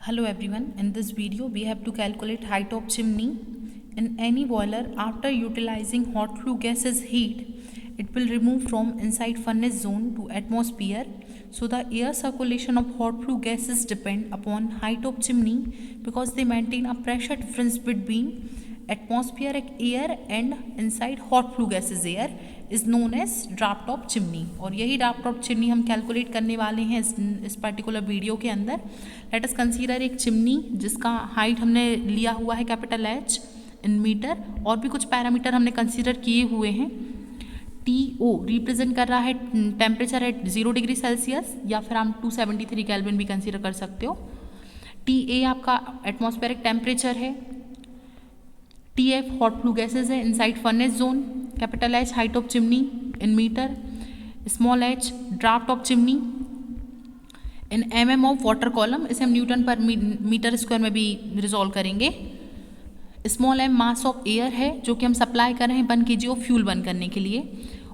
Hello everyone, in this video we have to calculate height of chimney in any boiler. After utilizing hot flue gases heat, it will remove from inside furnace zone to atmosphere. So the air circulation of hot flue gases depend upon height of chimney because they maintain a pressure difference between atmospheric air and inside hot flue gases air is known as draft of chimney. और यही draft of chimney हम calculate करने वाले हैं इस particular video के अंदर। Let us consider एक चिमनी जिसका हाइट हमने लिया हुआ है कैपिटल H इन मीटर, और भी कुछ पैरामीटर हमने कंसीडर किए हुए हैं। TO रिप्रेजेंट कर रहा है टेम्परेचर एट 0 डिग्री सेल्सियस, या फिर हम 273 केल्विन भी कंसीडर कर सकते हो। TA आपका एटमॉस्फेरिक टेम्परेचर है। TF हॉट फ्लू गैसेज है inside furnace zone. Capital H height of chimney in metre. Small h draft of chimney in mm of water column. इसे हम न्यूटन पर मीटर स्क्वायर में भी रिजॉल्व करेंगे। Small m mass of air है जो कि हम सप्लाई कर रहे हैं 1 kg ऑफ फ्यूल बर्न करने के लिए।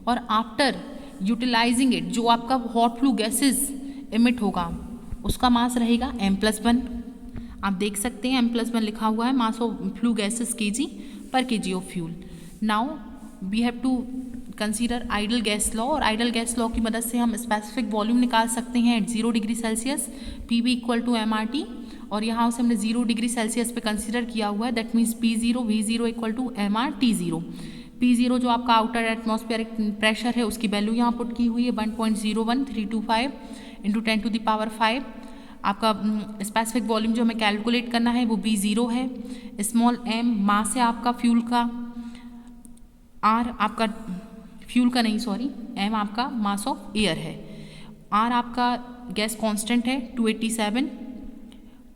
और आफ्टर यूटिलाइजिंग इट जो आपका हॉट फ्लू गैसेज इमिट होगा उसका मास रहेगा m+1। आप देख सकते हैं m+1 लिखा हुआ है mass of flue gases kg पर kg of fuel. Now we have to consider ideal gas law, और आइडल गैस लॉ की मदद से हम स्पेसिफिक वॉल्यूम निकाल सकते हैं at 0 degree Celsius. PV = MRT, और यहाँ से हमने 0 डिग्री सेल्सियस पे कंसीडर किया हुआ है। That means P0 V0 = MRT0। P0 जो आपका आउटर एटमॉस्फेरिक प्रेशर है उसकी वैल्यू यहाँ पुट की हुई है 1.01325 × 10⁵। आपका स्पेसिफिक वॉल्यूम जो हमें कैलकुलेट करना है वो V0 है। स्मॉल m मास है आपका फ्यूल का। R आपका फ्यूल का नहीं, सॉरी, m आपका मास ऑफ एयर है। R आपका गैस कांस्टेंट है 287,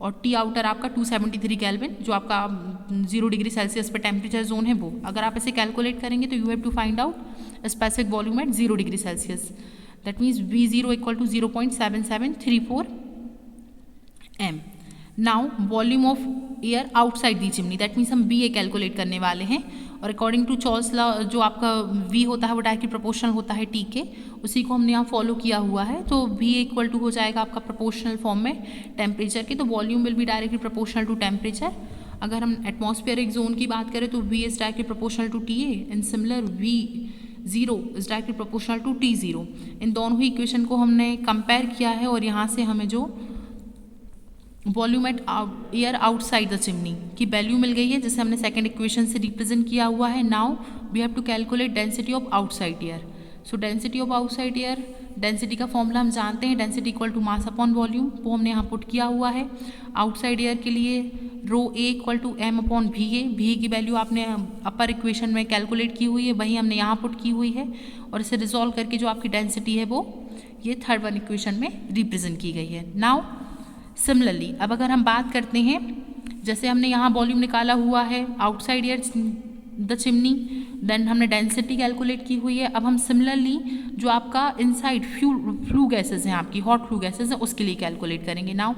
और T आउटर आपका 273 केल्विन जो आपका 0 डिग्री सेल्सियस पे टेम्परेचर जोन है वो। अगर आप इसे कैलकुलेट करेंगे तो you have to find out specific volume at 0 degree Celsius. That means V0 = 0.7734 m। Now volume of air outside the chimney, that means हम VA कैलकुलेट करने वाले हैं। और अकॉर्डिंग टू चार्ल्स लॉ जो आपका V होता है वो डायरेक्टली प्रोपोर्शनल होता है T के, उसी को हमने यहाँ फॉलो किया हुआ है। तो VA = हो जाएगा आपका प्रोपोर्शनल फॉर्म में टेम्परेचर के, तो volume will be directly proportional to temperature. अगर हम एटमॉस्फेरिक जोन की बात करें तो V is directly proportional to TA and similar V0 is directly proportional to T0। इन दोनों ही इक्वेशन को हमने कंपेयर किया है, और यहाँ से हमें जो volume at air outside the chimney की वैल्यू मिल गई है, जिसे हमने सेकंड इक्वेशन से रिप्रेजेंट किया हुआ है। Now we have to calculate density of outside air. So density of outside air, density का फॉर्मूला हम जानते हैं, डेंसिटी = मास अपॉन वॉल्यूम, वो हमने यहाँ पुट किया हुआ है। आउटसाइड एयर के लिए ρA = m/VA। VA की वैल्यू आपने अपर इक्वेशन में कैलकुलेट की हुई है, वही हमने यहाँ पुट की हुई है, और इसे रिजॉल्व करके जो आपकी डेंसिटी है वो ये थर्ड वन इक्वेशन में रिप्रेजेंट की गई है। नाउ सिमिलरली अब अगर हम बात करते हैं, जैसे हमने यहाँ वॉल्यूम निकाला हुआ है outside air the chimney, then हमने डेंसिटी कैलकुलेट की हुई है। अब हम सिमिलरली जो आपका इनसाइड फ्लू गैसेज हैं, आपकी हॉट फ्लू गैसेज हैं, उसके लिए कैलकुलेट करेंगे। नाउ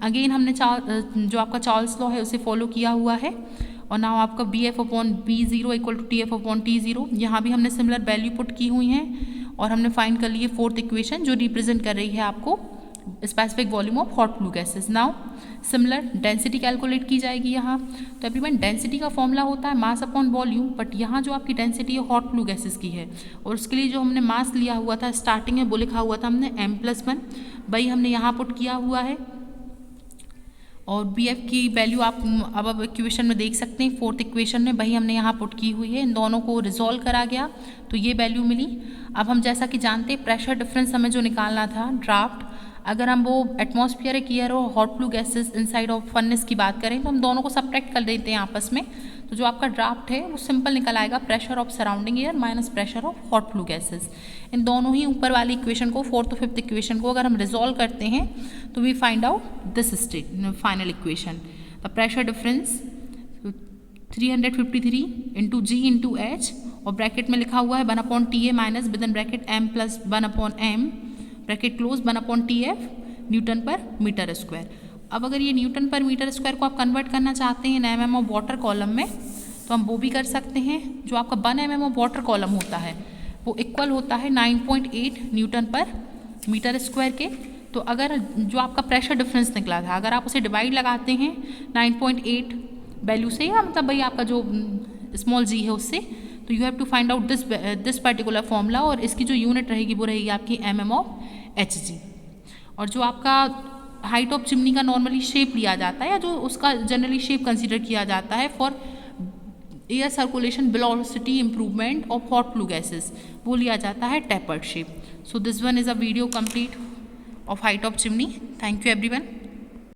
अगेन हमने जो आपका चार्ल्स लॉ है उसे फॉलो किया हुआ है। और नाउ आपका BF/V0 = TF/T0, यहाँ भी हमने सिमिलर वैल्यू पुट की हुई हैं, और हमने फाइंड कर ली है फोर्थ इक्वेशन जो रिप्रेजेंट कर रही है आपको specific volume of hot flue gases. Now similar density calculate की जाएगी यहाँ। तो एवरीवन डेंसिटी का फॉर्मूला होता है मास अपॉन वॉल्यूम, बट यहाँ जो आपकी डेंसिटी है हॉट फ्लू गैसेज की है, और उसके लिए जो हमने मास लिया हुआ था स्टार्टिंग में वो लिखा हुआ था हमने m+1, वही हमने यहाँ पुट किया हुआ है। और BF की वैल्यू आप अब इक्वेशन में देख सकते हैं, फोर्थ इक्वेशन में वही हमने यहाँ पुट की हुई है। इन दोनों को रिजॉल्व करा गया तो ये वैल्यू मिली। अब हम जैसा कि जानते हैं प्रेशर डिफरेंस हमें जो निकालना था ड्राफ्ट, अगर हम वो एटमॉस्फेरिक एयर और hot flue gases inside of furnace की बात करें तो हम दोनों को सब्ट्रैक्ट कर देते हैं आपस में। तो जो आपका ड्राफ्ट है वो सिंपल निकल आएगा, pressure of surrounding air minus pressure of hot flue gases. इन दोनों ही ऊपर वाली इक्वेशन को, फोर्थ और फिफ्थ इक्वेशन को अगर हम रिजॉल्व करते हैं तो we find out this state final equation. The pressure difference 353 × G × H, और ब्रैकेट में लिखा हुआ है 1/TA minus with in bracket m+1/m bracket close 1/TF newton पर मीटर स्क्वायर। अब अगर ये न्यूटन पर मीटर स्क्वायर को आप कन्वर्ट करना चाहते हैं mm ऑफ वाटर कॉलम में, तो हम वो भी कर सकते हैं। जो आपका 1 mm ऑफ वाटर कॉलम होता है वो इक्वल होता है 9.8 न्यूटन पर मीटर स्क्वायर के। तो अगर जो आपका प्रेशर डिफरेंस निकला था, अगर आप उसे डिवाइड लगाते हैं 9.8 वैल्यू से, या मतलब भाई आपका जो स्मॉल जी है उससे, तो you have to find out this particular formula, और इसकी जो यूनिट रहेगी वो रहेगी आपकी mm/Hg। और जो आपका हाइट ऑफ चिमनी का नॉर्मली शेप लिया जाता है, या जो उसका जनरली शेप कंसीडर किया जाता है for air circulation velocity improvement of hot flue gases, वो लिया जाता है tapered shape. So this one is a video complete of height of chimney. Thank you everyone.